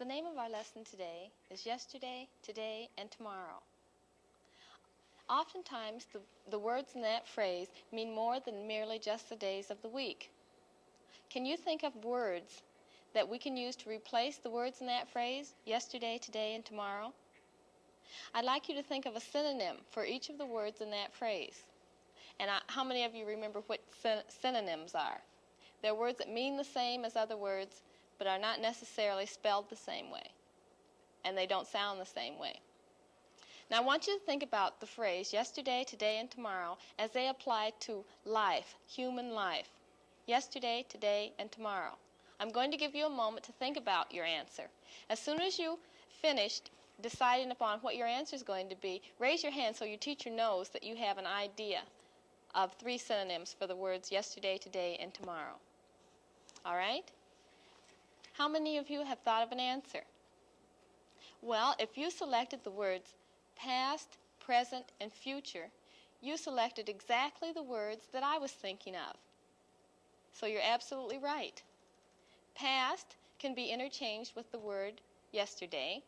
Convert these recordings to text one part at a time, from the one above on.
name of our lesson today is Yesterday, Today, and Tomorrow. Oftentimes, the words in that phrase mean more than merely just the days of the week. Can you think of words that we can use to replace the words in that phrase, yesterday, today, and tomorrow? I'd like you to think of a synonym for each of the words in that phrase. And how many of you remember what synonyms are? They're words that mean the same as other words, but are not necessarily spelled the same way. And they don't sound the same way. Now I want you to think about the phrase yesterday, today, and tomorrow as they apply to life, human life. Yesterday, today, and tomorrow. I'm going to give you a moment to think about your answer. As soon as you finished deciding upon what your answer is going to be, raise your hand so your teacher knows that you have an idea of 3 synonyms for the words yesterday, today, and tomorrow. All right? How many of you have thought of an answer? Well, if you selected the words past, present, and future, you selected exactly the words that I was thinking of. So you're absolutely right. Past can be interchanged with the word yesterday.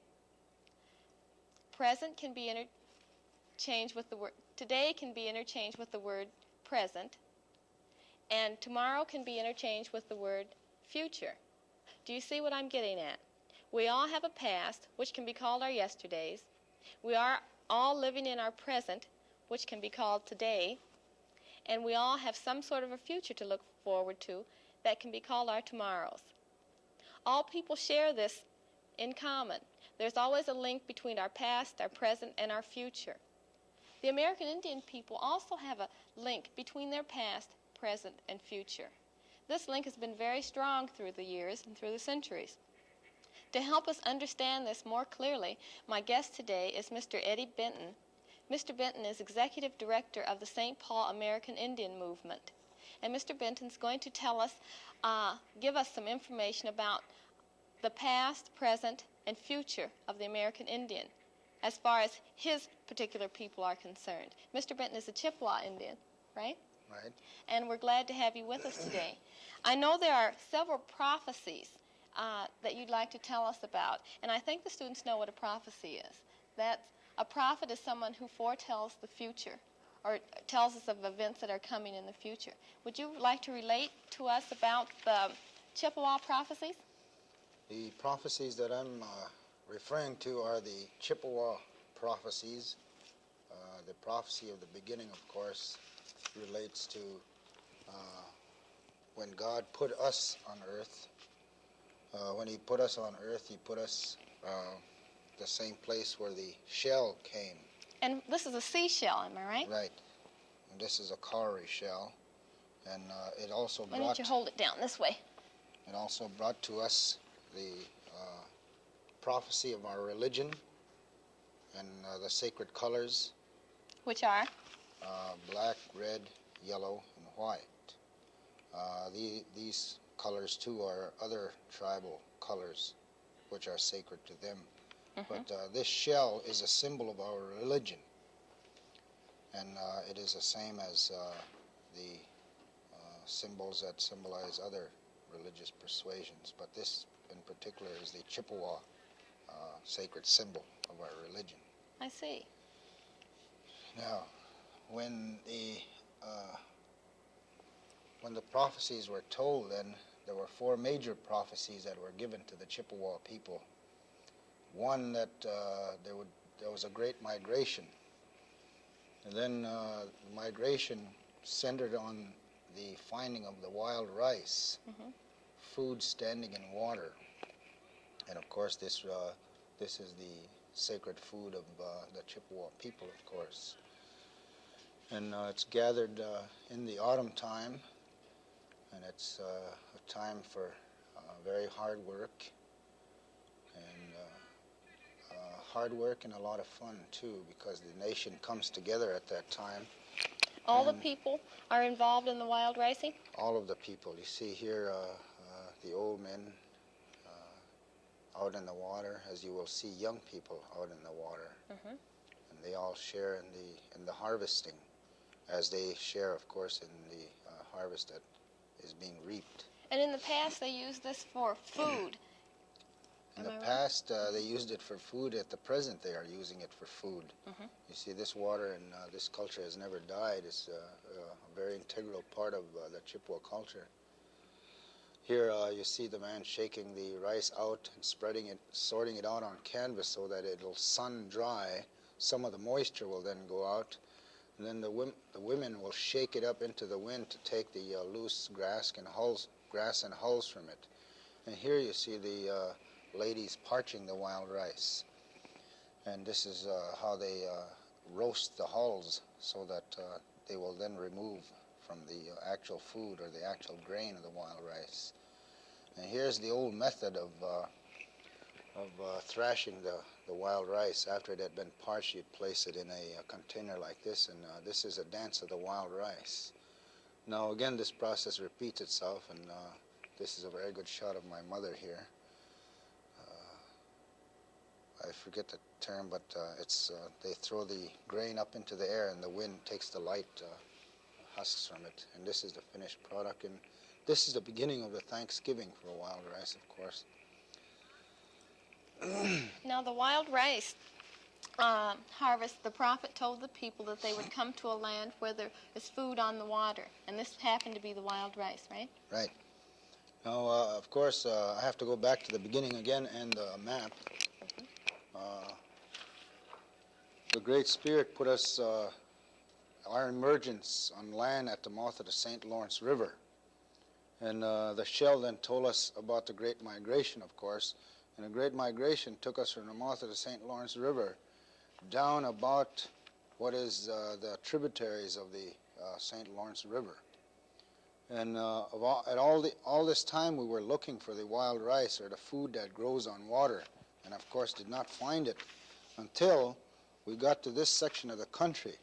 Present can be interchanged with the word today can be interchanged with the word present. And tomorrow can be interchanged with the word future. Do you see what I'm getting at? We all have a past, which can be called our yesterdays. We are all living in our present, which can be called today. And we all have some sort of a future to look forward to that can be called our tomorrows. All people share this in common. There's always a link between our past, our present, and our future. The American Indian people also have a link between their past, present, and future. This link has been very strong through the years and through the centuries. To help us understand this more clearly, my guest today is Mr. Eddie Benton. Mr. Benton is Executive Director of the St. Paul American Indian Movement. And Mr. Benton's going to tell us, give us some information about the past, present, and future of the American Indian as far as his particular people are concerned. Mr. Benton is a Chippewa Indian, right? Right. And we're glad to have you with us today. I know there are several prophecies that you'd like to tell us about, and I think the students know what a prophecy is. That a prophet is someone who foretells the future or tells us of events that are coming in the future. Would you like to relate to us about the Chippewa prophecies? The prophecies that I'm referring to are the Chippewa prophecies. The prophecy of the beginning, of course, relates to when God put us on earth. When he put us on earth, he put us the same place where the shell came. And this is a seashell, am I right? Right. And this is a cowrie shell. And it also Why don't you hold it down this way? It also brought to us the prophecy of our religion and the sacred colors. Which are? Black, red, yellow, and white. These colors, too, are other tribal colors which are sacred to them. Mm-hmm. But this shell is a symbol of our religion. And it is the same as the symbols that symbolize other religious persuasions. But this, in particular, is the Chippewa sacred symbol of our religion. I see. Now, when the prophecies were told, then there were 4 major prophecies that were given to the Chippewa people. One, that there was a great migration, and then the migration centered on the finding of the wild rice, mm-hmm. food standing in water, and of course this is the sacred food of the Chippewa people, of course. And it's gathered in the autumn time, and it's a time for very hard work, and a lot of fun, too, because the nation comes together at that time. All the people are involved in the wild ricing? All of the people. You see here the old men out in the water, as you will see young people out in the water. Mm-hmm. And they all share in the harvesting, as they share, of course, in the harvest that is being reaped. And in the past, they used this for food. In Am the I right? past, they used it for food. At the present, they are using it for food. You see, this water and this culture has never died. It's a very integral part of the Chippewa culture. Here you see the man shaking the rice out and spreading it, sorting it out on canvas so that it'll sun dry. Some of the moisture will then go out, and then the women will shake it up into the wind to take the loose grass and hulls from it. And here you see the ladies parching the wild rice. And this is how they roast the hulls so that they will then remove from the actual food or the actual grain of the wild rice. And here's the old method of thrashing the wild rice. After it had been parched, you'd place it in a container like this, and this is a dance of the wild rice. Now again, this process repeats itself, and this is a very good shot of my mother here. I forget the term, but it's they throw the grain up into the air, and the wind takes the light husks from it. And this is the finished product, and this is the beginning of the Thanksgiving for wild rice, of course. Now, the wild rice harvest, the prophet told the people that they would come to a land where there is food on the water, and this happened to be the wild rice, right? Right. Now, of course, I have to go back to the beginning again and the map. The Great Spirit put us, our emergence on land at the mouth of the St. Lawrence River. And the shell then told us about the Great Migration, of course. And the Great Migration took us from the mouth of the St. Lawrence River down about what is the tributaries of the St. Lawrence River. And all this time we were looking for the wild rice, or the food that grows on water, and of course did not find it until we got to this section of the country.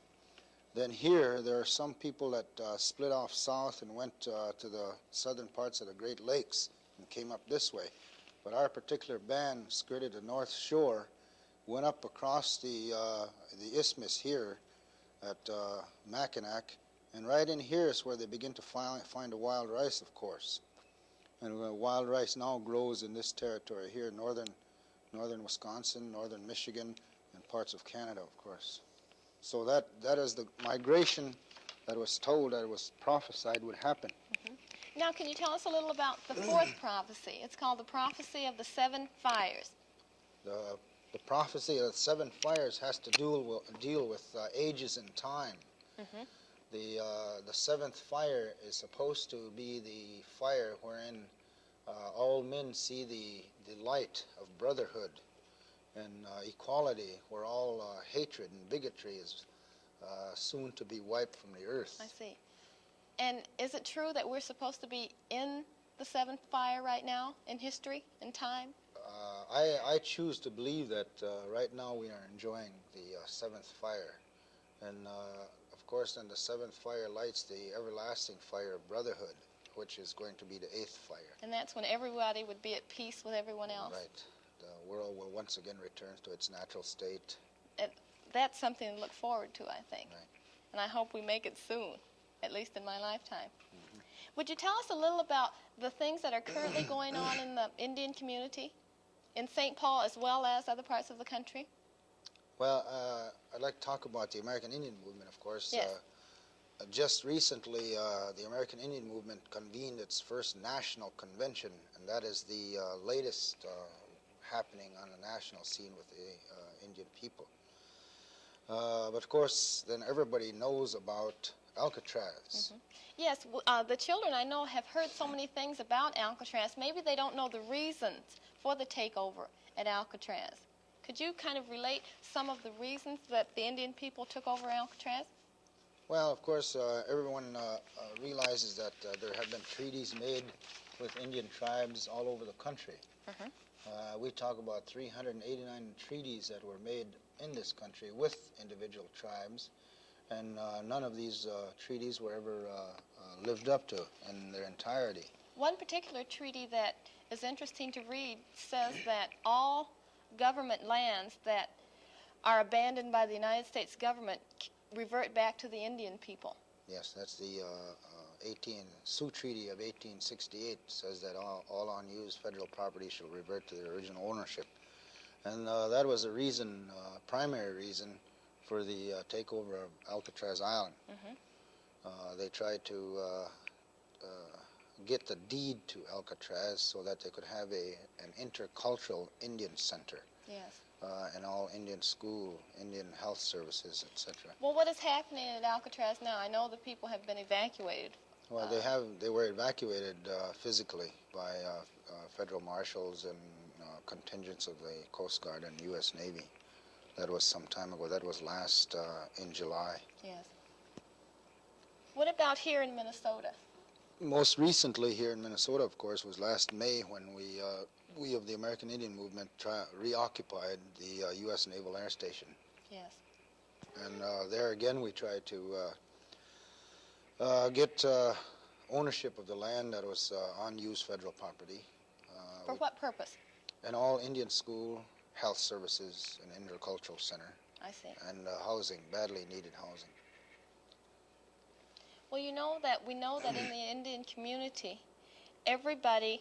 Then here there are some people that split off south and went to the southern parts of the Great Lakes and came up this way. But our particular band skirted the north shore, went up across the isthmus here at Mackinac, and right in here is where they begin to find the wild rice, of course. And wild rice now grows in this territory here, northern Wisconsin, northern Michigan, and parts of Canada, of course. So that is the migration that was told, that was prophesied would happen. Now, can you tell us a little about the fourth prophecy? It's called the prophecy of the seven fires. The prophecy of the seven fires has to deal with ages and time. The seventh fire is supposed to be the fire wherein all men see the light of brotherhood and equality, where all hatred and bigotry is soon to be wiped from the earth. I see. And is it true that we're supposed to be in the seventh fire right now, in history, in time? I choose to believe that right now we are enjoying the seventh fire. And of course, then the seventh fire lights the everlasting fire of brotherhood, which is going to be the eighth fire. And that's when everybody would be at peace with everyone else. Right. The world will once again return to its natural state. That's something to look forward to, I think. Right. And I hope we make it soon, at least in my lifetime. Would you tell us a little about the things that are currently going on in the Indian community, in St. Paul as well as other parts of the country? Well, I'd like to talk about the American Indian movement, of course. Yes. Just recently, the American Indian movement convened its first national convention, and that is the latest happening on the national scene with the Indian people. But of course, then everybody knows about Alcatraz. Yes, the children I know have heard so many things about Alcatraz. Maybe they don't know the reasons for the takeover at Alcatraz. Could you kind of relate some of the reasons that the Indian people took over Alcatraz? Well, of course, everyone realizes that there have been treaties made with Indian tribes all over the country. We talk about 389 treaties that were made in this country with individual tribes, and none of these treaties were ever lived up to in their entirety. One particular treaty that is interesting to read says that all government lands that are abandoned by the United States government revert back to the Indian people. Yes, that's the Sioux Treaty of 1868 says that all unused federal property shall revert to their original ownership. And that was the reason, primary reason, for the takeover of Alcatraz Island. They tried to get the deed to Alcatraz so that they could have an intercultural Indian center. Yes. And all Indian school, Indian health services, etc. Well, what is happening at Alcatraz now? I know the people have been evacuated. Well, they were evacuated physically by federal marshals and contingents of the Coast Guard and U.S. Navy. That was some time ago. That was last in July. Yes. What about here in Minnesota? Most recently here in Minnesota, of course, was last May when we of the American Indian Movement reoccupied the U.S. Naval Air Station. Yes. And there again we tried to get ownership of the land that was unused federal property. For what purpose? An all Indian school, health services, an intercultural center. I see. And housing, badly needed housing. Well, we know that in the Indian community, everybody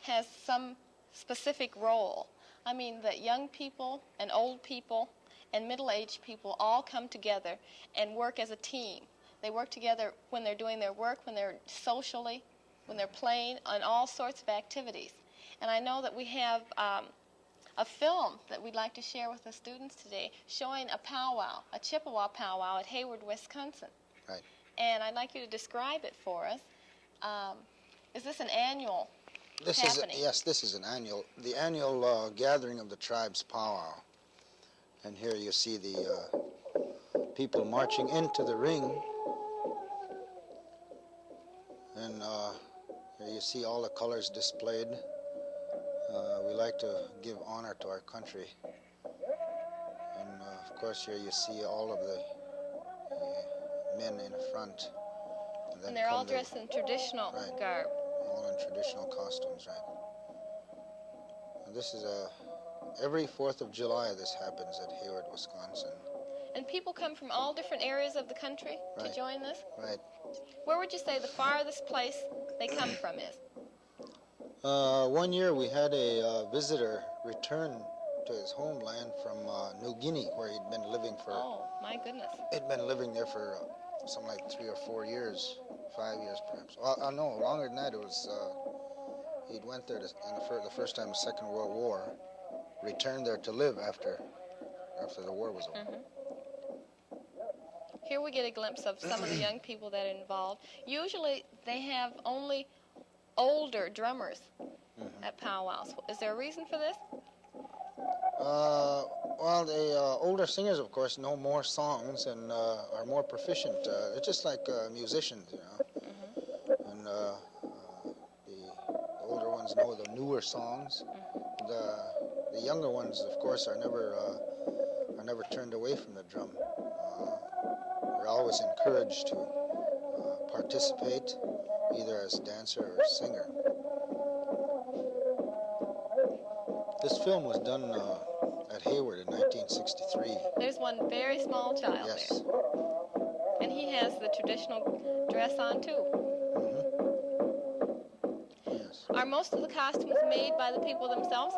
has some specific role. I mean, that young people and old people and middle-aged people all come together and work as a team. They work together when they're doing their work, when they're socially, when they're playing, on all sorts of activities. And I know that we have a film that we'd like to share with the students today showing a powwow, a Chippewa powwow at Hayward, Wisconsin. Right. And I'd like you to describe it for us. Is this an annual happening? Yes, this is the annual gathering of the tribe's powwow. And here you see the people marching into the ring. And here you see all the colors displayed. We like to give honor to our country. And of course here you see all of the men in front. And they're all dressed in traditional garb. All in traditional costumes, right. And this is every 4th of July this happens at Hayward, Wisconsin. And people come from all different areas of the country to join this? Right. Where would you say the farthest place they come from is? One year we had a visitor return to his homeland from New Guinea, where he'd been living for... Oh, my goodness. He'd been living there for something like 3 or 4 years, 5 years perhaps. Well, no, longer than that. It was, he'd went there the first time, the Second World War, returned there to live after the war was over. Mm-hmm. Here we get a glimpse of some of the young people that are involved. Usually they have only older drummers at powwows. Is there a reason for this? Well, the older singers, of course, know more songs and are more proficient. It's just like musicians, you know. And the older ones know the newer songs. The younger ones, of course, are never turned away from the drum. They're always encouraged to participate, either as dancer or singer. This film was done at Hayward in 1963. There's one very small child there. And he has the traditional dress on, too. Yes. Are most of the costumes made by the people themselves?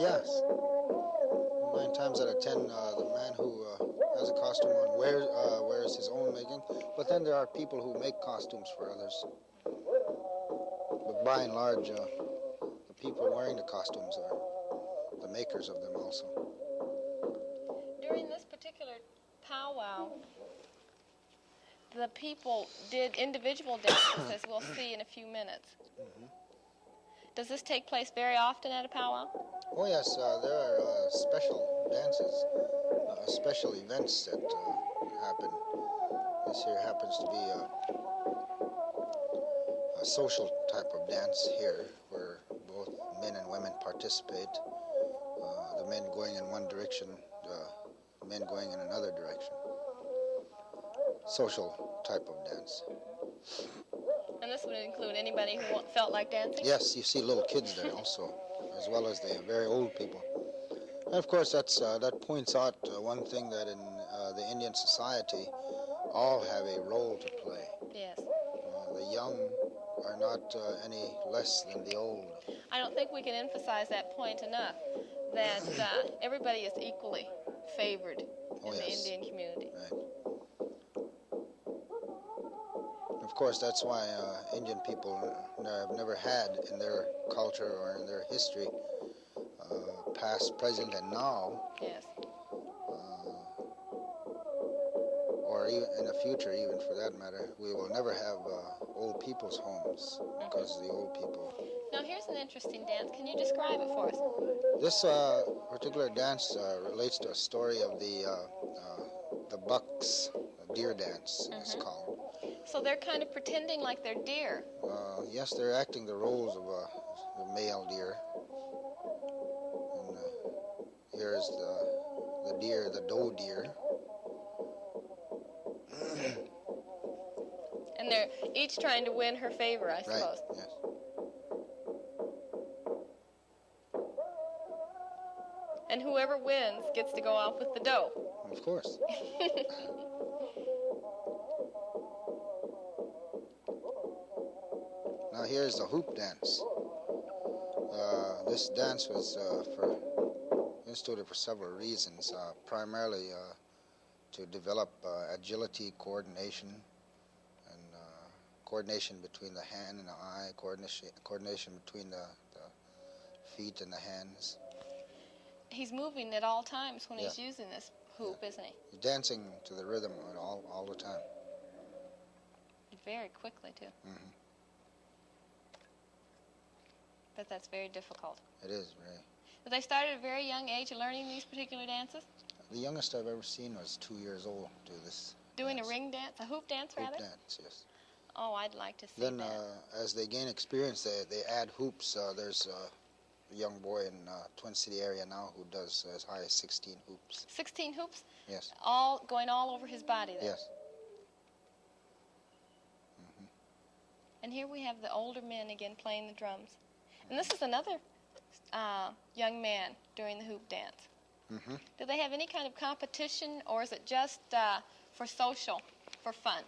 Yes. 9 times out of 10, the man who has a costume on wears his own making. But then there are people who make costumes for others. But by and large, the people wearing the costumes are the makers of them also. During this particular powwow, the people did individual dances, as we'll see in a few minutes. Does this take place very often at a powwow? Oh yes, there are special dances, special events that happen. This here happens to be a social type of dance here, where both men and women participate. The men going in one direction, the men going in another direction. Social type of dance. And this would include anybody who felt like dancing? Yes, you see little kids there also, as well as the very old people. And of course, that points out one thing, that in the Indian society, all have a role to play. Yes. the young are not any less than the old. I don't think we can emphasize that point enough, that everybody is equally favored in the yes. Indian community. Right. Of course, that's why Indian people have never had in their culture or in their history, past, present, and now, Yes. or even in the future, even for that matter, we will never have old people's homes because the old people. Now here's an interesting dance. Can you describe it for us? This particular dance relates to a story of the bucks, the deer dance, it's called. So they're kind of pretending like they're deer. Yes, they're acting the roles of the male deer. And here's the deer, the doe deer. And they're each trying to win her favor, I suppose. Right, yes. And whoever wins gets to go off with the doe. Of course. Now here's the hoop dance. This dance was instituted for several reasons, primarily to develop agility, coordination, and coordination between the hand and the eye, coordination between the feet and the hands. He's moving at all times when he's Yeah. using this hoop, isn't he? He's dancing to the rhythm all the time. Very quickly, too. Hmm. But that's very difficult. It is, really. But they started at a very young age learning these particular dances? The youngest I've ever seen was 2 years old do this. Doing dance. a ring dance? A hoop dance, Hoop rather? dance, yes. Oh, I'd like to see Then, that. as they gain experience, they add hoops. There's a young boy in Twin City area now who does as high as 16 hoops. 16 hoops? Yes. All going all over his body there. Yes. And here we have the older men again playing the drums. And this is another young man doing the hoop dance. Hmm. Do they have any kind of competition, or is it just for social, for fun?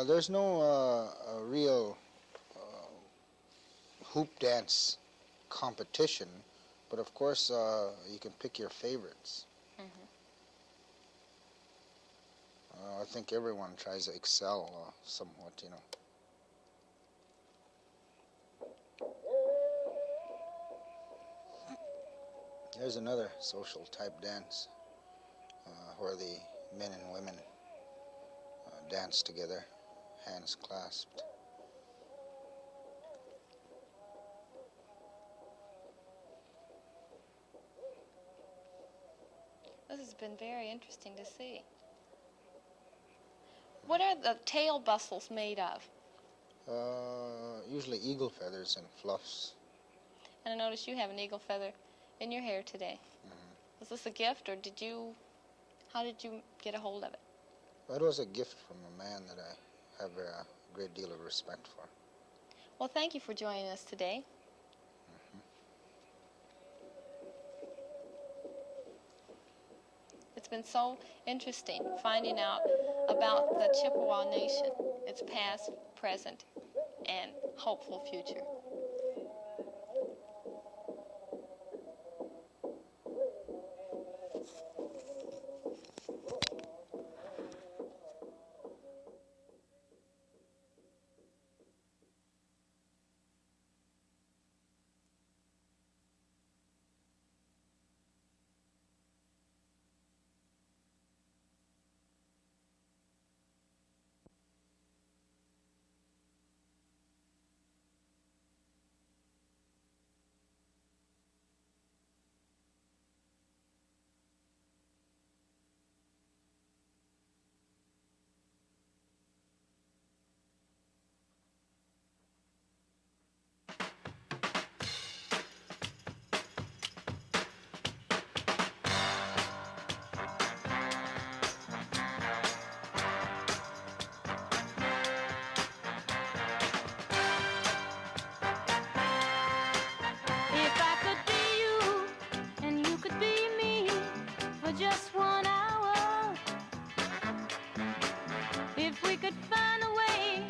There's no real hoop dance competition, but of course you can pick your favorites. I think everyone tries to excel somewhat, you know. There's another social type dance where the men and women dance together, hands clasped. This has been very interesting to see. What are the tail bustles made of? Usually eagle feathers and fluffs. And I notice you have an eagle feather in your hair today. Was this a gift, or how did you get a hold of it? That was a gift from a man that I have a great deal of respect for. Well, thank you for joining us today. It's been so interesting finding out about the Chippewa Nation, its past, present, and hopeful future. If I could be you and you could be me for just 1 hour, if we could find a way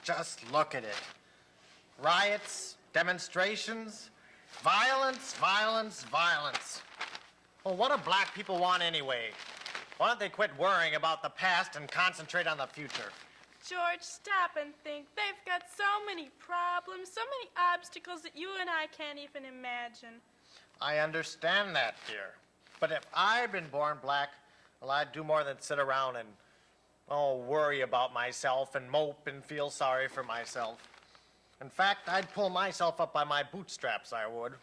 Just look at it. Riots, demonstrations, violence, violence, violence. Well, what do black people want anyway? Why don't they quit worrying about the past and concentrate on the future? George, stop and think. They've got so many problems, so many obstacles that you and I can't even imagine. I understand that, dear. But if I'd been born black, well, I'd do more than sit around and, worry about myself and mope and feel sorry for myself. In fact, I'd pull myself up by my bootstraps, I would.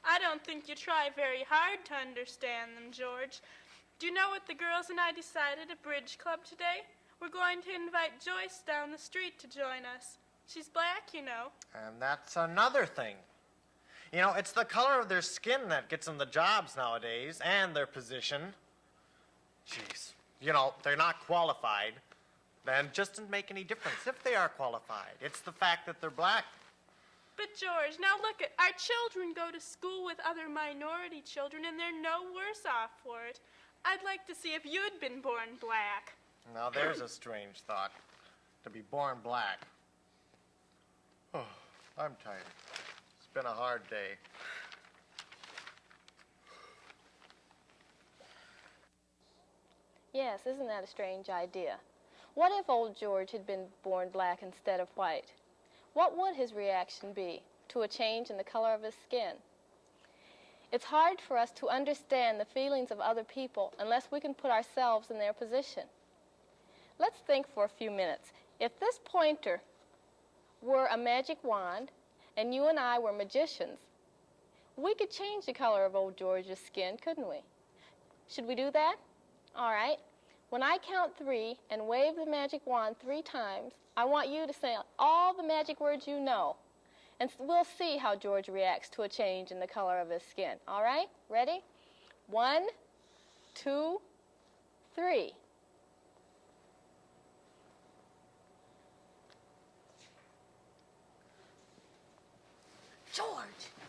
I don't think you try very hard to understand them, George. Do you know what the girls and I decided at Bridge Club today? We're going to invite Joyce down the street to join us. She's black, you know. And that's another thing. You know, it's the color of their skin that gets them the jobs nowadays, and their position. Jeez, you know, they're not qualified. Then it just doesn't make any difference if they are qualified. It's the fact that they're black. But George, now look, our children go to school with other minority children, and they're no worse off for it. I'd like to see if you'd been born black. Now, there's a strange thought. To be born black. Oh, I'm tired. It's been a hard day. Yes, isn't that a strange idea? What if old George had been born black instead of white? What would his reaction be to a change in the color of his skin? It's hard for us to understand the feelings of other people unless we can put ourselves in their position. Let's think for a few minutes. If this pointer were a magic wand and you and I were magicians, we could change the color of old George's skin, couldn't we? Should we do that? All right. When I count 3 and wave the magic wand 3 times, I want you to say all the magic words you know, and we'll see how George reacts to a change in the color of his skin. All right? Ready? 1, 2, 3.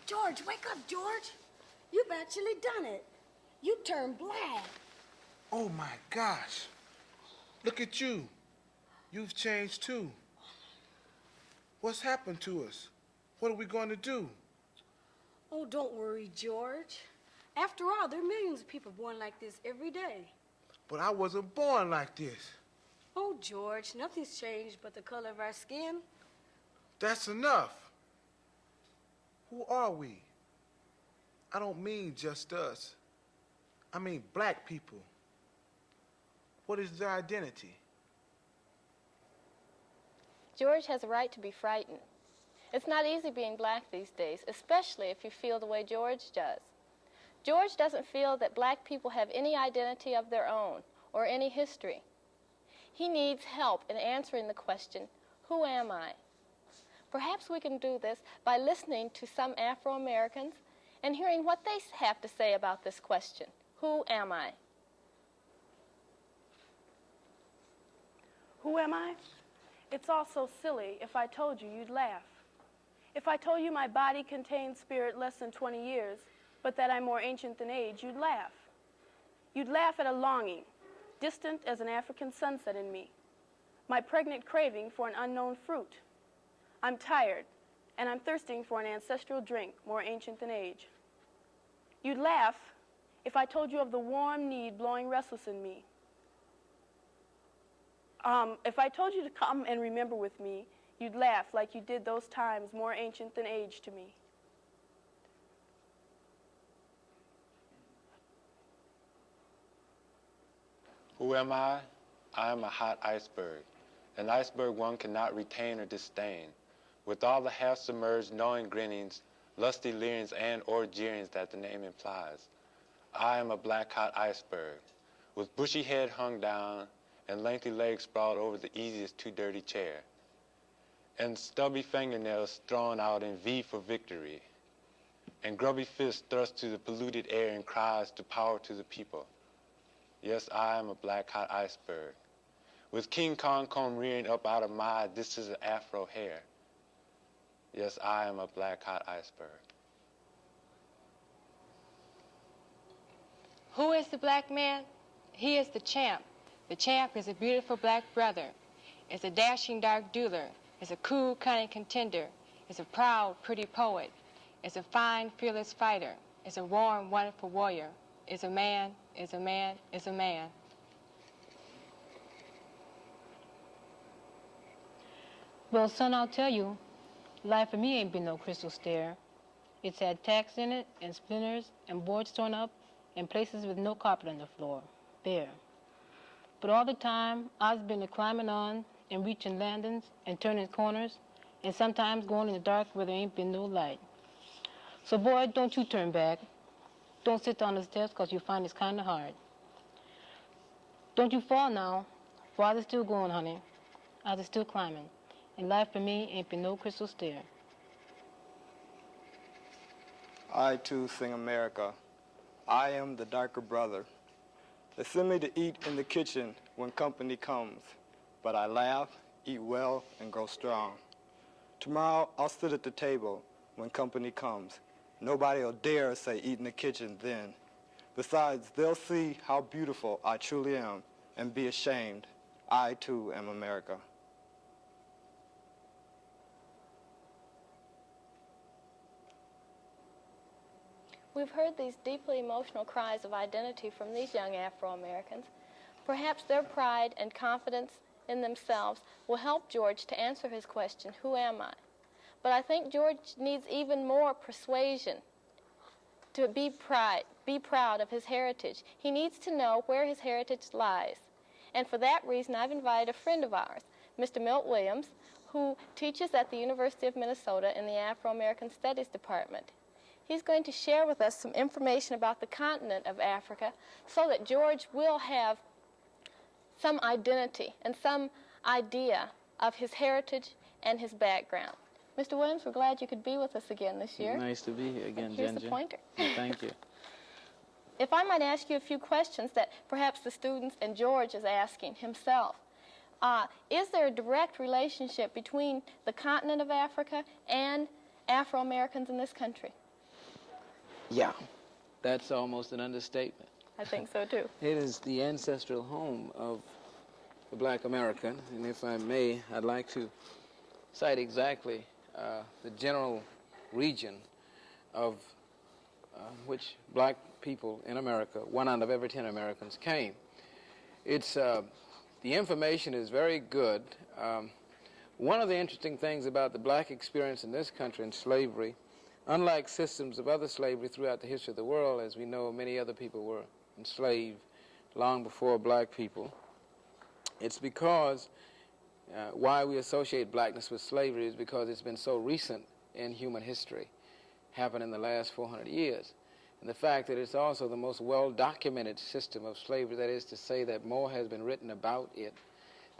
George, wake up, George. You've actually done it. You turned black. Oh my gosh. Look at you. You've changed too. What's happened to us? What are we going to do? Oh, don't worry, George. After all, there are millions of people born like this every day. But I wasn't born like this. Oh, George, nothing's changed but the color of our skin. That's enough. Who are we? I don't mean just us. I mean black people. What is their identity? George has a right to be frightened. It's not easy being black these days, especially if you feel the way George does. George doesn't feel that black people have any identity of their own or any history. He needs help in answering the question, who am I? Perhaps we can do this by listening to some Afro-Americans and hearing what they have to say about this question, who am I? Who am I? It's all so silly. If I told you, you'd laugh. If I told you my body contained spirit less than 20 years, but that I'm more ancient than age, you'd laugh. You'd laugh at a longing, distant as an African sunset in me, my pregnant craving for an unknown fruit. I'm tired, and I'm thirsting for an ancestral drink more ancient than age. You'd laugh if I told you of the warm need blowing restless in me. If I told you to come and remember with me, you'd laugh like you did those times more ancient than age to me. Who am I? I am a hot iceberg. An iceberg one cannot retain or disdain. With all the half-submerged knowing grinnings, lusty leerings, and or jeerings that the name implies. I am a black hot iceberg, with bushy head hung down and lengthy legs sprawled over the easiest too dirty chair, and stubby fingernails thrown out in V for victory, and grubby fists thrust to the polluted air and cries to power to the people. Yes, I am a black hot iceberg, with King Kong comb rearing up out of my this is an afro hair. Yes, I am a black hot iceberg. Who is the black man? He is the champ. The champ is a beautiful black brother, is a dashing dark dueler, is a cool, cunning contender, is a proud, pretty poet, is a fine, fearless fighter, is a warm, wonderful warrior, is a man, is a man, is a man. Well, son, I'll tell you, life for me ain't been no crystal stair. It's had tacks in it, and splinters, and boards torn up, and places with no carpet on the floor, bare. But all the time, I've been climbing on, and reaching landings, and turning corners, and sometimes going in the dark where there ain't been no light. So, boy, don't you turn back. Don't sit down the steps, 'cause you find it's kind of hard. Don't you fall now. Father's still going, honey. I was still climbing. And life for me ain't been no crystal stair. I too sing America. I am the darker brother. They send me to eat in the kitchen when company comes, but I laugh, eat well, and grow strong. Tomorrow I'll sit at the table when company comes. Nobody'll dare say eat in the kitchen then. Besides, they'll see how beautiful I truly am and be ashamed. I too am America. We've heard these deeply emotional cries of identity from these young Afro-Americans. Perhaps their pride and confidence in themselves will help George to answer his question, who am I? But I think George needs even more persuasion to be proud of his heritage. He needs to know where his heritage lies. And for that reason, I've invited a friend of ours, Mr. Milt Williams, who teaches at the University of Minnesota in the Afro-American Studies Department. He's going to share with us some information about the continent of Africa so that George will have some identity and some idea of his heritage and his background. Mr. Williams, we're glad you could be with us again this year. Nice to be here again, Here's Ginger. the pointer. Thank you. If I might ask you a few questions that perhaps the students and George is asking himself. Is there a direct relationship between the continent of Africa and Afro-Americans in this country? Yeah, that's almost an understatement. I think so, too. It is the ancestral home of the black American, and if I may, I'd like to cite exactly the general region of which black people in America, 1 out of every 10 Americans, came. It's, the information is very good. One of the interesting things about the black experience in this country in slavery, unlike systems of other slavery throughout the history of the world, as we know many other people were enslaved long before black people, it's because why we associate blackness with slavery is because it's been so recent in human history, happened in the last 400 years. And the fact that it's also the most well-documented system of slavery, that is to say that more has been written about it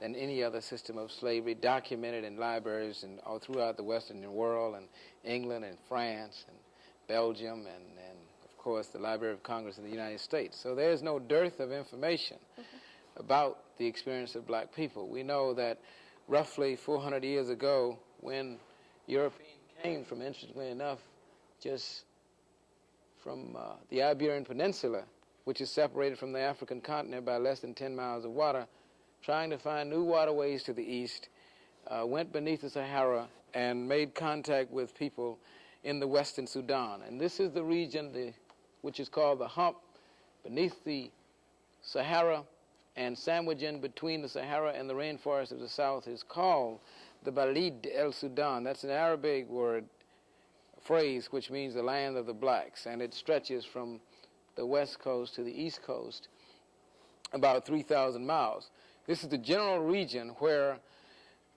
than any other system of slavery, documented in libraries and all throughout the Western world, and England and France and Belgium and of course the Library of Congress of the United States. So there's no dearth of information about the experience of black people. We know that roughly 400 years ago, when Europeans came from, interestingly enough, just from the Iberian Peninsula, which is separated from the African continent by less than 10 miles of water, trying to find new waterways to the east, went beneath the Sahara and made contact with people in the western Sudan. And this is the region which is called the hump beneath the Sahara and sandwiched in between the Sahara and the rainforest of the south is called the Balid el Sudan. That's an Arabic phrase which means the land of the blacks, and it stretches from the west coast to the east coast about 3,000 miles. This is the general region where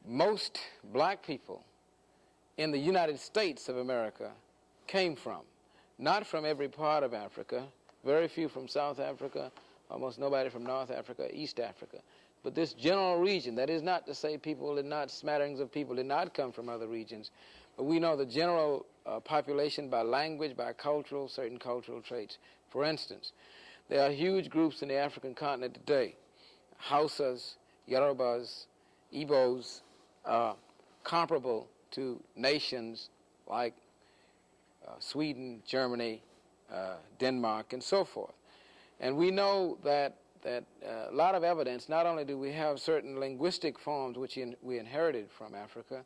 most black people in the United States of America came from. Not from every part of Africa, very few from South Africa, almost nobody from North Africa, East Africa. But this general region, that is not to say smatterings of people did not come from other regions, but we know the general population by language, by certain cultural traits. For instance, there are huge groups in the African continent today, Hausas, Yorubas, Igbos, comparable to nations like Sweden, Germany, Denmark, and so forth. And we know that that a lot of evidence, not only do we have certain linguistic forms which we inherited from Africa,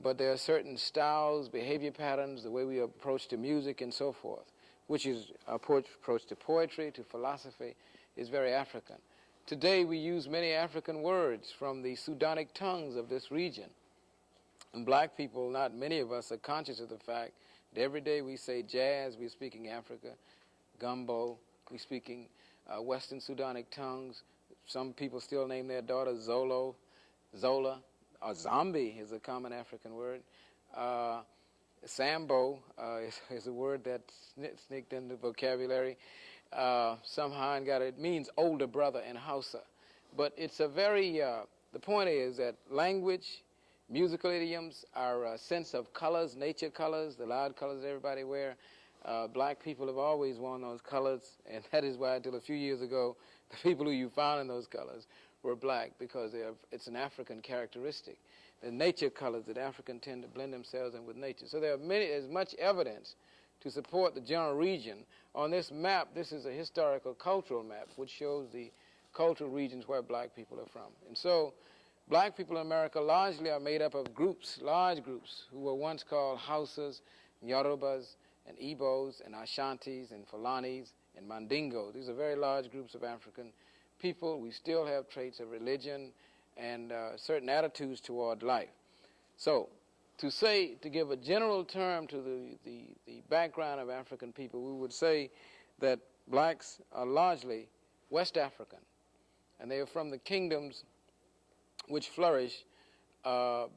but there are certain styles, behavior patterns, the way we approach to music and so forth, which is our approach to poetry, to philosophy, is very African. Today we use many African words from the Sudanic tongues of this region. And black people, not many of us, are conscious of the fact that every day we say jazz, we're speaking Africa, gumbo, we're speaking Western Sudanic tongues. Some people still name their daughter Zolo, Zola, or zombie is a common African word. Sambo is a word that sneaked into the vocabulary. Somehow it means older brother in Hausa. But it's a very, the point is that language, musical idioms, our sense of colors, nature colors, the loud colors everybody wear, black people have always worn those colors, and that is why until a few years ago, the people who you found in those colors were black, because it's an African characteristic. The nature colors that Africans tend to blend themselves in with nature. So there's much evidence to support the general region. On this map, this is a historical cultural map which shows the cultural regions where black people are from. And so black people in America largely are made up of groups, large groups, who were once called Hausas, Yorubas, and Igbos, and Ashantis, and Fulanis, and Mandingos. These are very large groups of African people. We still have traits of religion and certain attitudes toward life. So, to give a general term to the background of African people, we would say that blacks are largely West African, and they are from the kingdoms which flourish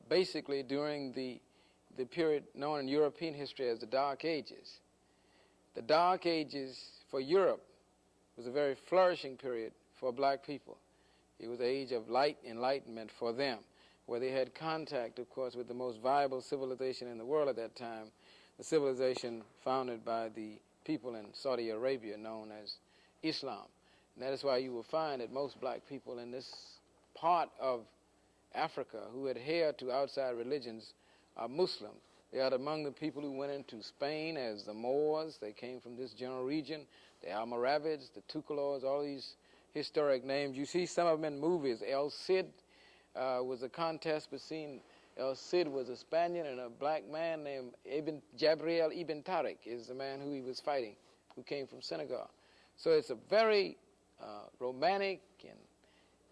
basically during the period known in European history as the Dark Ages. The Dark Ages for Europe was a very flourishing period for black people. It was the age of light enlightenment for them, where they had contact, of course, with the most viable civilization in the world at that time, the civilization founded by the people in Saudi Arabia known as Islam. And that is why you will find that most black people in this part of Africa who adhere to outside religions are Muslim. They are among the people who went into Spain as the Moors. They came from this general region. The Almoravids, the Tucolors, all these historic names. You see some of them in movies. El Cid was a contest between El Cid was a Spaniard, and a black man named Jabriel Ibn Tariq is the man who he was fighting, who came from Senegal. So it's a very romantic and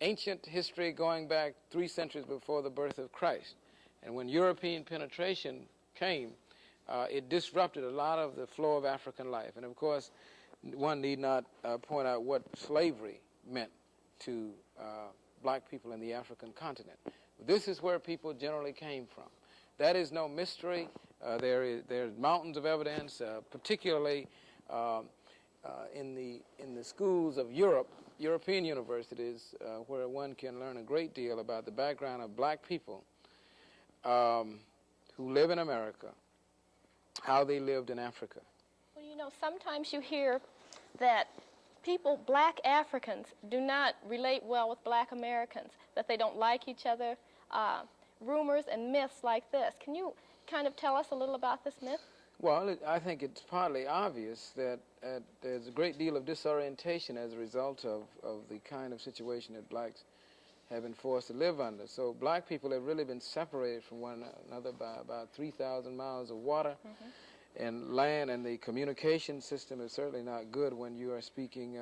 ancient history going back 3 centuries before the birth of Christ. And when European penetration came, it disrupted a lot of the flow of African life. And of course, one need not point out what slavery meant to black people in the African continent. This is where people generally came from. That is no mystery. There's mountains of evidence, particularly in the schools of Europe, European universities, where one can learn a great deal about the background of black people who live in America, how they lived in Africa. Well, you know, sometimes you hear that people, black Africans, do not relate well with black Americans, that they don't like each other, rumors and myths like this. Can you kind of tell us a little about this myth? Well, I think it's partly obvious that there's a great deal of disorientation as a result of the kind of situation that blacks have been forced to live under. So black people have really been separated from one another by about 3,000 miles of water and land, and the communication system is certainly not good when you are speaking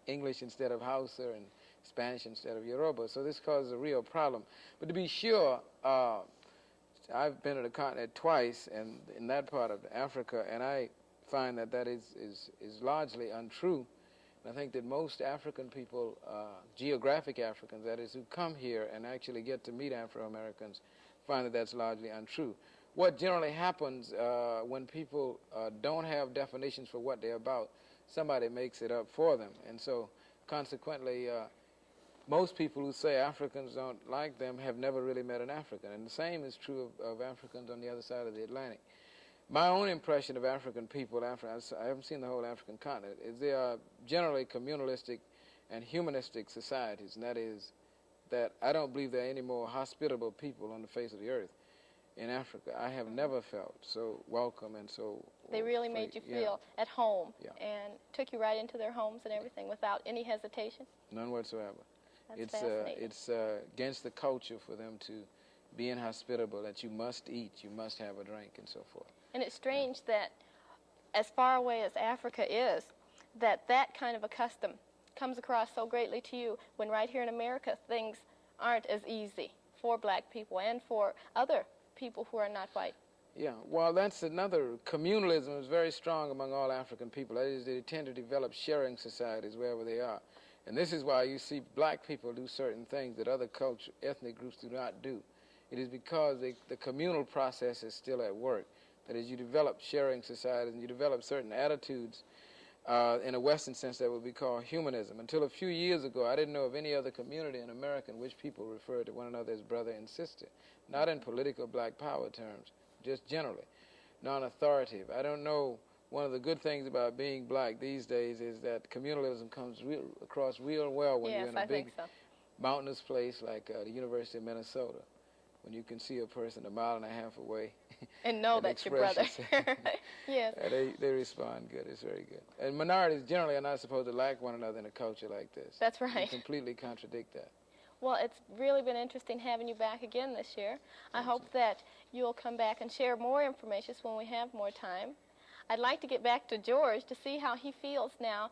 English instead of Hausa and Spanish instead of Yoruba. So this causes a real problem. But to be sure, I've been to the continent twice, and in that part of Africa, and I find that is largely untrue. And I think that most African people, geographic Africans, that is, who come here and actually get to meet Afro-Americans, find that that's largely untrue. What generally happens when people don't have definitions for what they're about, somebody makes it up for them. And so, consequently, most people who say Africans don't like them have never really met an African. And the same is true of Africans on the other side of the Atlantic. My own impression of African people, I haven't seen the whole African continent, is they are generally communalistic and humanistic societies. And that is that I don't believe there are any more hospitable people on the face of the earth. in Africa. I have never felt so welcome and so... They really made you yeah, feel at home Yeah. and took you right into their homes and everything without any hesitation? none whatsoever. That's fascinating. It's against the culture for them to be inhospitable, that you must eat, you must have a drink, and so forth. And it's strange that as far away as Africa is, that kind of a custom comes across so greatly to you when right here in America things aren't as easy for black people and for other people who are not white. Yeah, well, that's another. Communalism is very strong among all African people. That is, they tend to develop sharing societies wherever they are. And this is why you see black people do certain things that other ethnic groups do not do. It is because the communal process is still at work. That is, you develop sharing societies and you develop certain attitudes in a Western sense that would be called humanism. Until a few years ago, I didn't know of any other community in America in which people referred to one another as brother and sister, not in political black power terms, just generally, non-authoritative. I don't know. One of the good things about being black these days is that communalism comes across real well when you're in a big mountainous place like the University of Minnesota, when you can see a person a mile and a half away. And know that's your brother. Yes. They respond good. It's very good. And minorities generally are not supposed to like one another in a culture like this. That's right. You completely contradict that. Well, it's really been interesting having you back again this year. I hope that you'll come back and share more information when we have more time. I'd like to get back to George to see how he feels now.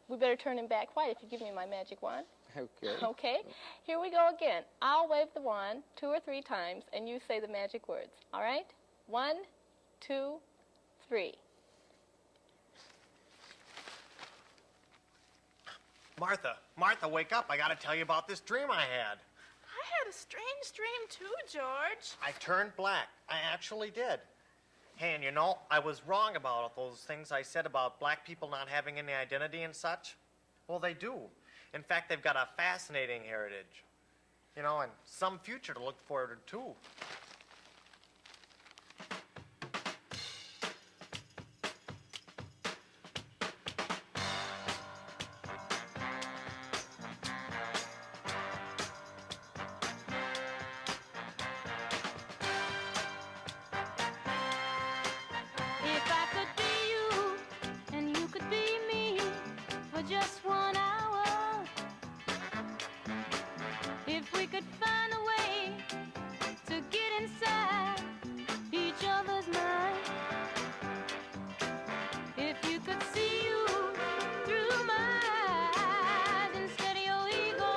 We better turn him back white if you give me my magic wand. Okay. Okay. Here we go again. I'll wave the wand 2 or 3 times, and you say the magic words. All right? 1, 2, 3. Martha, wake up. I got to tell you about this dream I had. I had a strange dream too, George. I turned black. I actually did. Hey, and you know, I was wrong about those things I said about black people not having any identity and such. Well, they do. In fact, they've got a fascinating heritage. You know, and some future to look forward to. If I could be you and you could be me for just 1 hour, if we could find a way to get inside each other's mind, if you could see you through my eyes instead of your ego,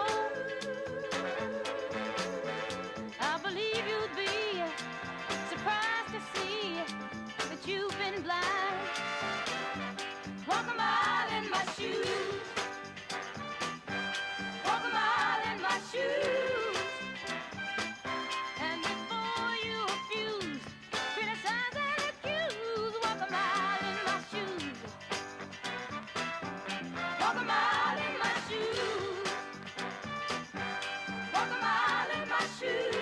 I believe you'd be surprised to see that you've been blind. Walk a mile in my shoes. Walk a mile in my shoes. And before you refuse, criticize and accuse. Walk a mile in my shoes. Walk a mile in my shoes. Walk a mile in my shoes.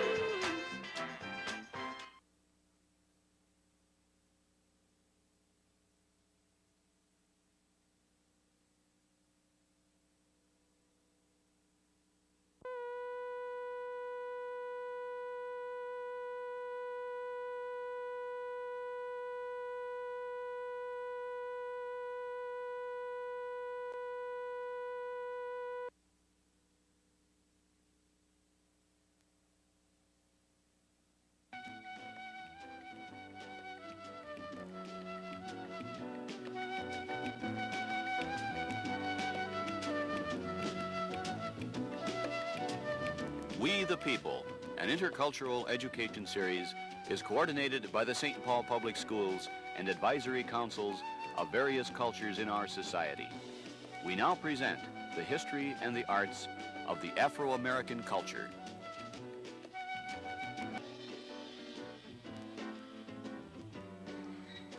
We the People, an intercultural education series, is coordinated by the St. Paul Public Schools and advisory councils of various cultures in our society. We now present the history and the arts of the Afro-American culture.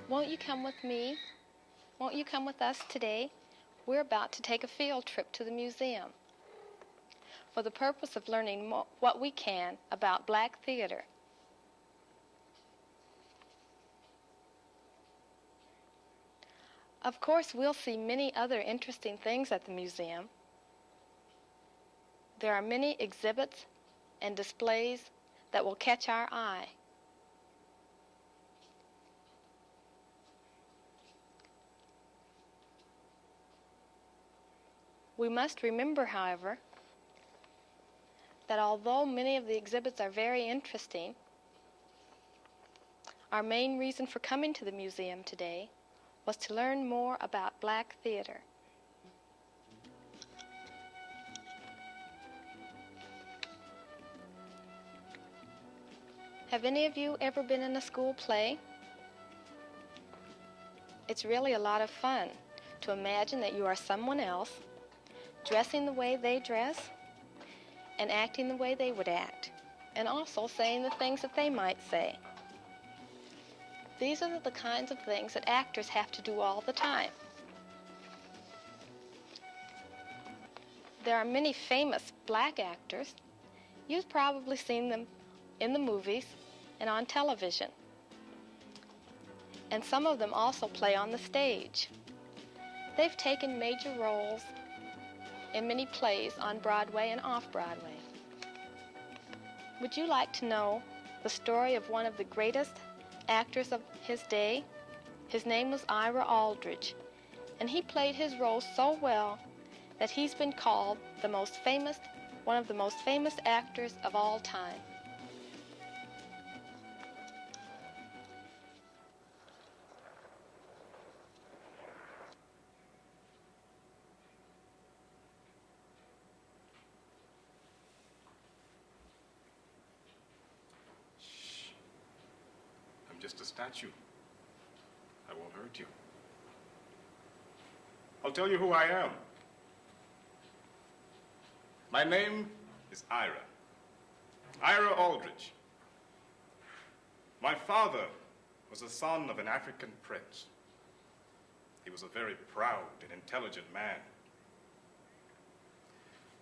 Won't you come with me? Won't you come with us today? We're about to take a field trip to the museum for the purpose of learning what we can about black theater. Of course, we'll see many other interesting things at the museum. There are many exhibits and displays that will catch our eye. We must remember, however, that although many of the exhibits are very interesting, our main reason for coming to the museum today was to learn more about black theater. Have any of you ever been in a school play? It's really a lot of fun to imagine that you are someone else, dressing the way they dress, and acting the way they would act, and also saying the things that they might say. These are the kinds of things that actors have to do all the time. There are many famous black actors. You've probably seen them in the movies and on television. And some of them also play on the stage. They've taken major roles in many plays on Broadway and off-Broadway. Would you like to know the story of one of the greatest actors of his day? His name was Ira Aldridge, and he played his role so well that he's been called one of the most famous actors of all time. I'm just a statue. I won't hurt you. I'll tell you who I am. My name is Ira. Ira Aldridge. My father was the son of an African prince. He was a very proud and intelligent man.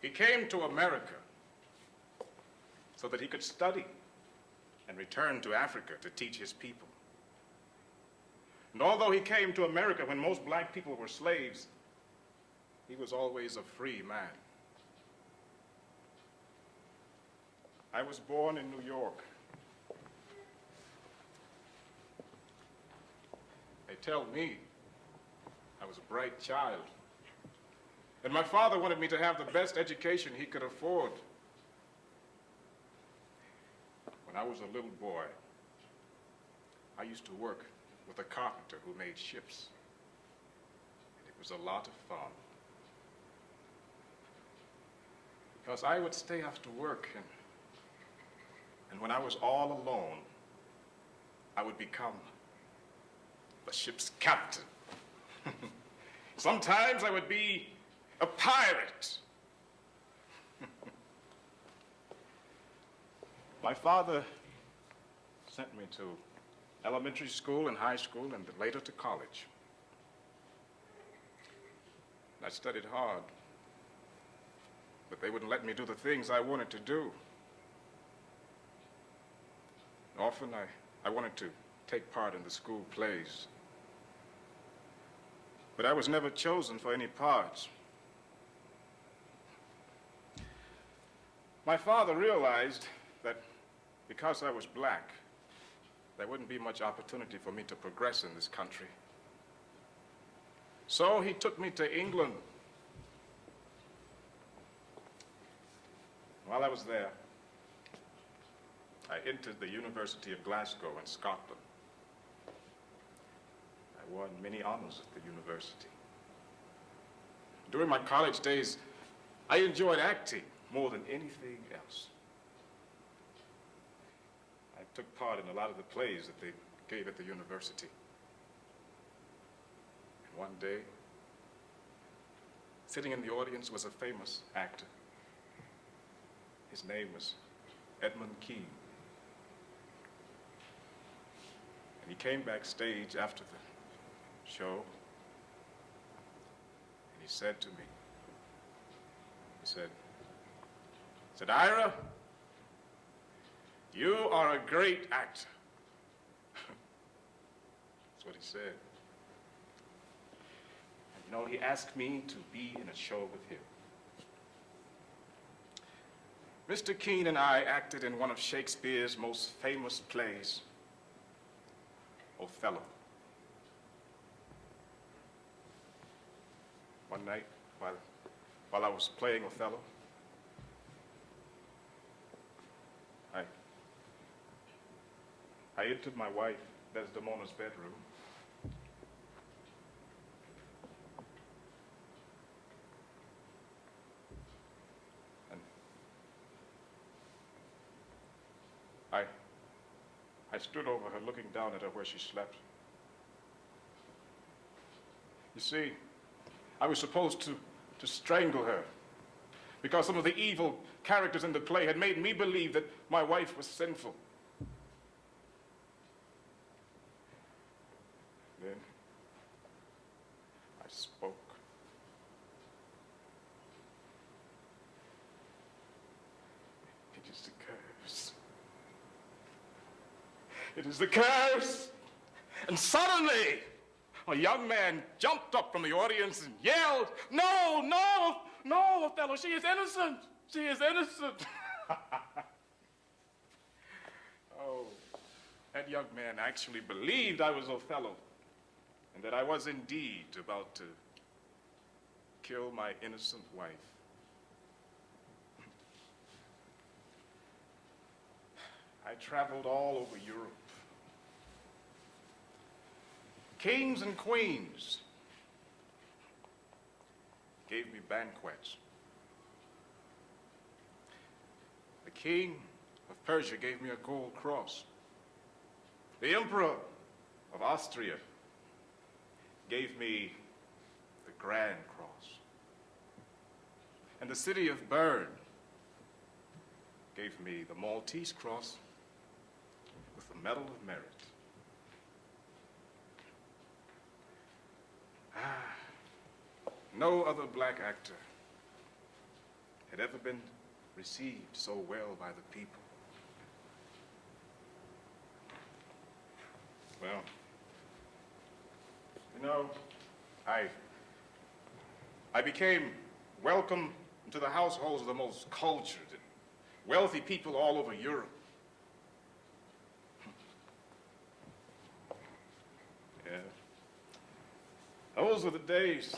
He came to America so that he could study and return to Africa to teach his people. And although he came to America when most black people were slaves, he was always a free man. I was born in New York. They tell me I was a bright child. And my father wanted me to have the best education he could afford. When I was a little boy, I used to work with a carpenter who made ships. And it was a lot of fun. Because I would stay after work, and when I was all alone, I would become the ship's captain. Sometimes I would be a pirate. My father sent me to elementary school and high school and later to college. I studied hard, but they wouldn't let me do the things I wanted to do. Often I wanted to take part in the school plays, but I was never chosen for any parts. My father realized that because I was black, there wouldn't be much opportunity for me to progress in this country. So he took me to England. While I was there, I entered the University of Glasgow in Scotland. I won many honors at the university. During my college days, I enjoyed acting more than anything else. I took part in a lot of the plays that they gave at the university. And one day, sitting in the audience was a famous actor. His name was Edmund Kean. And he came backstage after the show, and he said to me, he said, Ira, you are a great actor. That's what he said. And you know, he asked me to be in a show with him. Mr. Kean and I acted in one of Shakespeare's most famous plays, Othello. One night, while while I was playing Othello. I entered my wife Desdemona's bedroom. And I stood over her, looking down at her where she slept. You see, I was supposed to strangle her because some of the evil characters in the play had made me believe that my wife was sinful. Then I spoke. It is the curse. It is the curse. And suddenly, a young man jumped up from the audience and yelled, "No, no, no, Othello, she is innocent. She is innocent." Oh, that young man actually believed I was Othello and that I was indeed about to kill my innocent wife. I traveled all over Europe. Kings and queens gave me banquets. The king of Persia gave me a gold cross. The emperor of Austria gave me the Grand Cross. And the city of Bern gave me the Maltese Cross with the Medal of Merit. No other black actor had ever been received so well by the people. Well, you know, I became welcome into the households of the most cultured and wealthy people all over Europe. Yeah. Those were the days.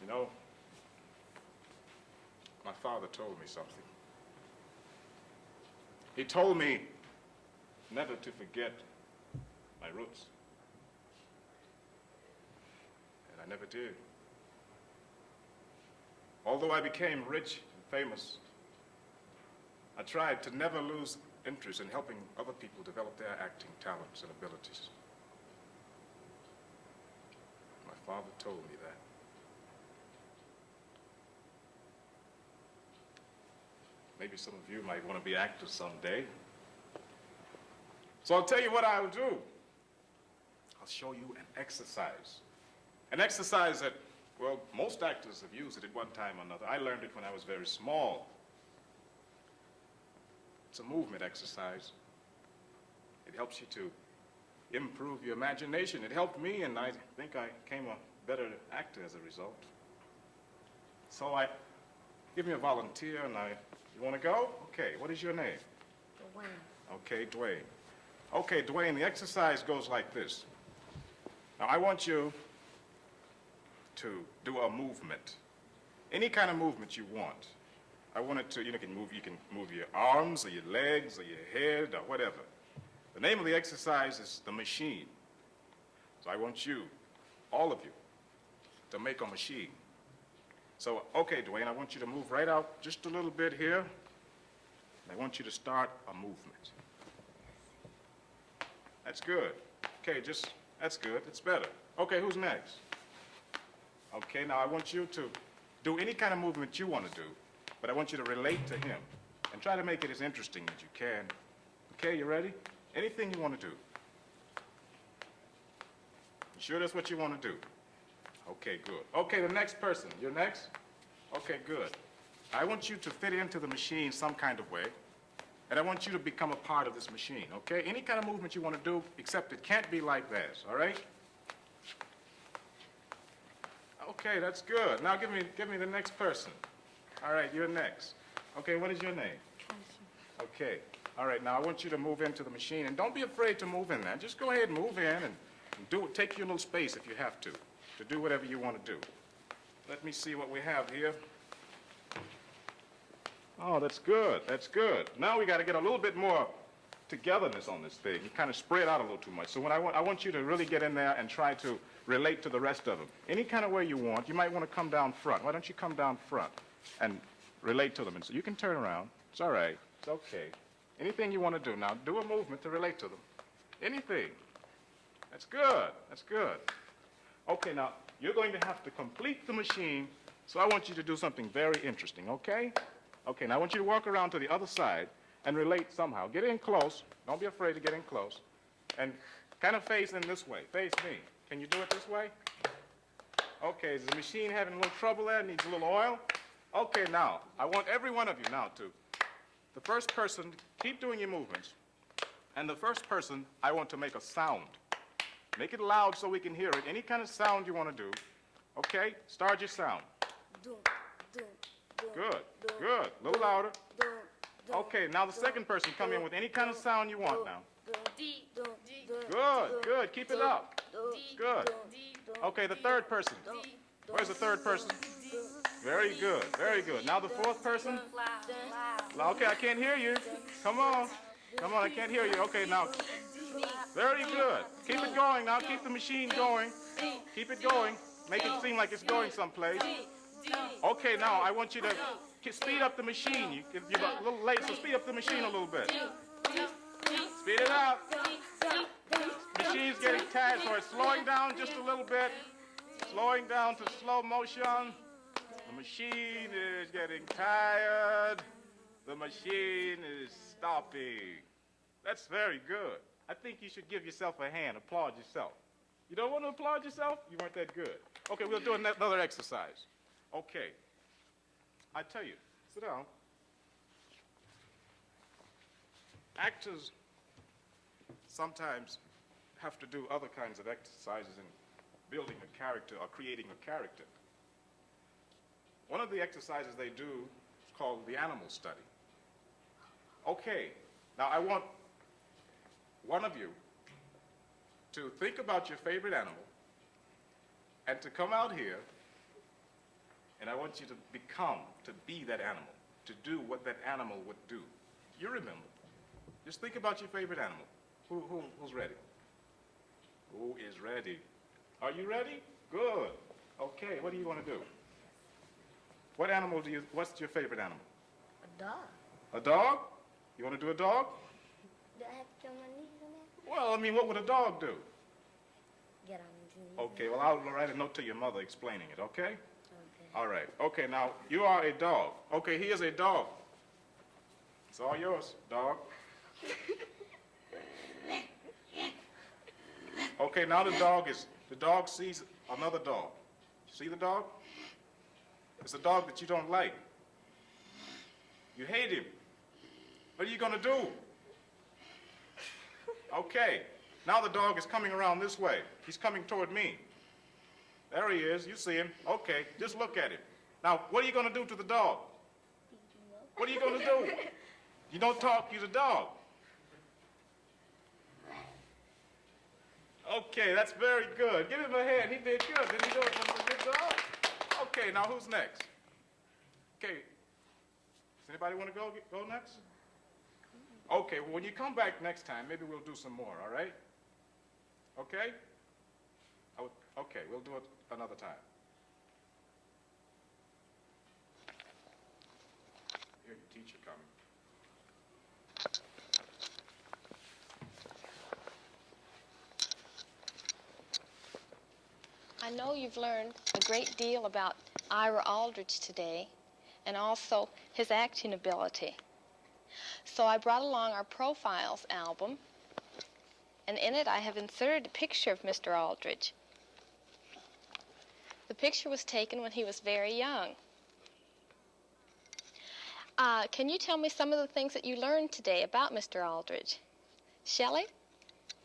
You know, my father told me something. He told me never to forget my roots. And I never did. Although I became rich and famous, I tried to never lose interest in helping other people develop their acting talents and abilities. My father told me that. Maybe some of you might want to be actors someday. So I'll tell you what I'll do. I'll show you an exercise. An exercise that, well, most actors have used it at one time or another. I learned it when I was very small. It's a movement exercise. It helps you to improve your imagination. It helped me, and I think I became a better actor as a result. So give me a volunteer, and you want to go? Okay, what is your name? Dwayne. Okay, Dwayne. Okay, Dwayne, the exercise goes like this. Now, I want you to do a movement. Any kind of movement you want. I want it to, you can move your arms or your legs or your head or whatever. The name of the exercise is the machine. So I want you, all of you, to make a machine. So, okay, Dwayne, I want you to move right out just a little bit here. And I want you to start a movement. That's good. Okay, that's good. It's better. Okay, who's next? Okay, now I want you to do any kind of movement you want to do, but I want you to relate to him and try to make it as interesting as you can. Okay, you ready? Anything you want to do. You sure that's what you want to do? Okay, good. Okay, the next person. You're next? Okay, good. I want you to fit into the machine some kind of way, and I want you to become a part of this machine, okay? Any kind of movement you want to do, except it can't be like this, all right? Okay, that's good. Now give me the next person. All right, you're next. Okay, what is your name? Okay. All right, now I want you to move into the machine, and don't be afraid to move in there. Just go ahead and move in and Take your little space if you have to do whatever you want to do. Let me see what we have here. Oh, that's good. That's good. Now we got to get a little bit more togetherness on this thing. You kind of spread out a little too much. So when I want you to really get in there and try to relate to the rest of them. Any kind of way you want. You might want to come down front. Why don't you come down front and relate to them? And so you can turn around. It's all right. It's okay. Anything you want to do. Now, do a movement to relate to them. Anything. That's good. That's good. Okay, now, you're going to have to complete the machine, so I want you to do something very interesting, okay? Okay, now I want you to walk around to the other side and relate somehow. Get in close. Don't be afraid to get in close. And kind of face in this way. Face me. Can you do it this way? Okay, is the machine having a little trouble there? Needs a little oil? Okay, now, I want every one of you now to, the first person, keep doing your movements. And the first person, I want to make a sound. Make it loud so we can hear it. Any kind of sound you want to do. Okay? Start your sound. Good. Good. A little louder. Okay, now the second person, come in with any kind of sound you want now. Good. Good. Keep it up. Good. Okay, the third person. Where's the third person? Very good. Very good. Now the fourth person. Okay, I can't hear you. Come on. Come on, I can't hear you. Okay, now. Very good. Keep it going now. Keep the machine going. Keep it going. Make it seem like it's going someplace. Okay, now I want you to speed up the machine. You're a little late, so speed up the machine a little bit. Speed it up. Machine's getting tired, so it's slowing down just a little bit. Slowing down to slow motion. The machine is getting tired. The machine is stopping. That's very good. I think you should give yourself a hand. Applaud yourself. You don't want to applaud yourself? You weren't that good. Okay, we'll do another exercise. Okay. I tell you, sit down. Actors sometimes have to do other kinds of exercises in building a character or creating a character. One of the exercises they do is called the animal study. Okay, now I want one of you to think about your favorite animal and to come out here, and I want you to be that animal, to do what that animal would do. You remember. Just think about your favorite animal. Who's ready? Who is ready? Are you ready? Good. Okay, what do you want to do? What's your favorite animal? A dog. A dog? You want to do a dog? Do I have to get on my knees on that? Well, I mean, what would a dog do? Get on my knees. Okay, well, I'll write a note to your mother explaining it, okay? Okay. All right. Okay, now, you are a dog. Okay, here's a dog. It's all yours, dog. Okay, now the dog sees another dog. See the dog? It's a dog that you don't like. You hate him. What are you going to do? Okay, now the dog is coming around this way. He's coming toward me. There he is. You see him. Okay, just look at him. Now, what are you going to do to the dog? What are you going to do? You don't talk, you're the dog. Okay, that's very good. Give him a hand. He did good. Didn't he do it? Was a good dog? Okay, now who's next? Okay. Does anybody want to go next? Okay, well, when you come back next time, maybe we'll do some more, all right? Okay? Okay, we'll do it another time. Here's your teacher coming. I know you've learned a great deal about Ira Aldridge today, and also his acting ability. So I brought along our Profiles album, and in it I have inserted a picture of Mr. Aldridge. The picture was taken when he was very young. Can you tell me some of the things that you learned today about Mr. Aldridge? Shelley?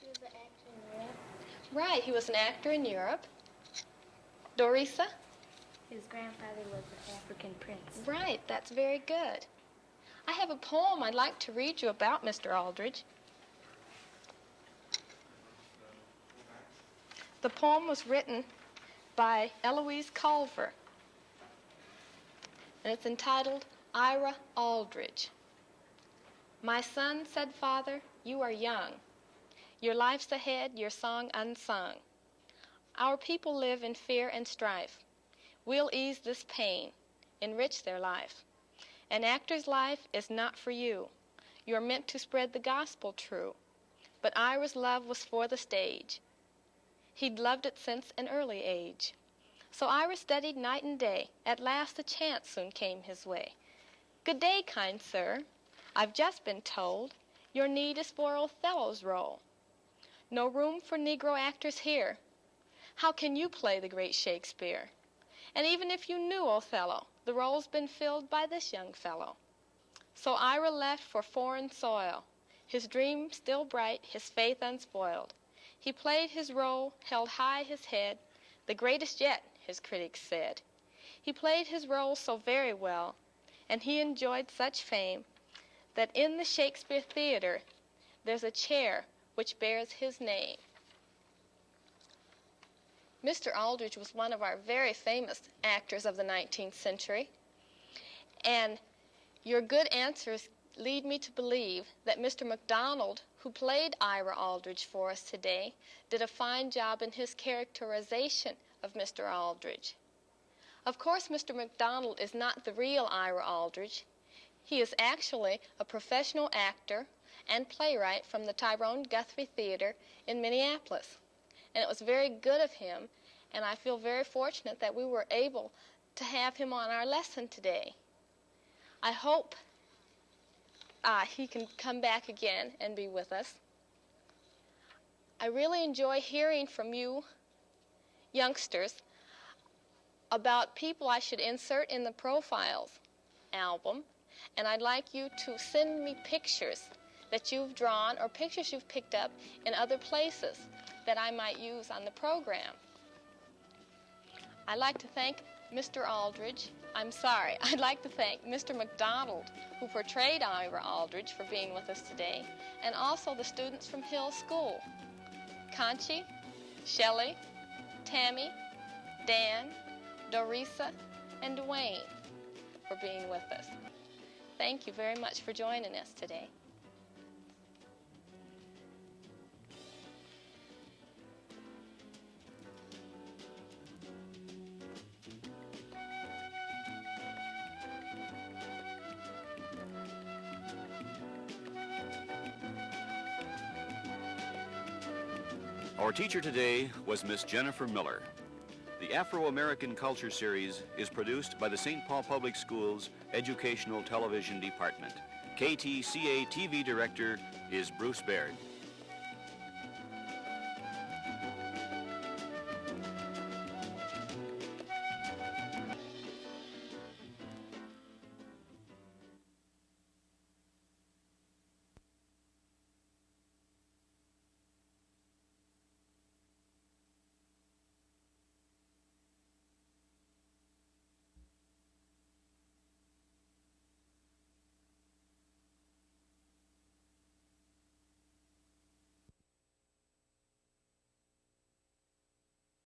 He was an actor in Europe. Right, he was an actor in Europe. Dorisa? His grandfather was an African prince. Right, that's very good. I have a poem I'd like to read you about Mr. Aldridge. The poem was written by Eloise Culver, and it's entitled Ira Aldridge. My son, said father, you are young. Your life's ahead, your song unsung. Our people live in fear and strife. We'll ease this pain, enrich their life. An actor's life is not for you. You're meant to spread the gospel true. But Ira's love was for the stage. He'd loved it since an early age. So Ira studied night and day. At last a chance soon came his way. Good day, kind sir. I've just been told your need is for Othello's role. No room for Negro actors here. How can you play the great Shakespeare? And even if you knew Othello, the role's been filled by this young fellow. So Ira left for foreign soil, his dream still bright, his faith unspoiled. He played his role, held high his head, the greatest yet, his critics said. He played his role so very well, and he enjoyed such fame, that in the Shakespeare Theater, there's a chair which bears his name. Mr. Aldridge was one of our very famous actors of the 19th century, and your good answers lead me to believe that Mr. MacDonald, who played Ira Aldridge for us today, did a fine job in his characterization of Mr. Aldridge. Of course, Mr. MacDonald is not the real Ira Aldridge. He is actually a professional actor and playwright from the Tyrone Guthrie Theater in Minneapolis. And it was very good of him, and I feel very fortunate that we were able to have him on our lesson today. I hope he can come back again and be with us. I really enjoy hearing from you youngsters about people I should insert in the Profiles album, and I'd like you to send me pictures that you've drawn or pictures you've picked up in other places that I might use on the program. I'd like to thank Mr. Aldridge. I'd like to thank Mr. MacDonald, who portrayed Ira Aldridge, for being with us today, and also the students from Hill School, Conchi, Shelley, Tammy, Dan, Dorisa, and Dwayne, for being with us. Thank you very much for joining us today. Our teacher today was Miss Jennifer Miller. The Afro-American Culture Series is produced by the St. Paul Public Schools Educational Television Department. KTCA TV Director is Bruce Baird.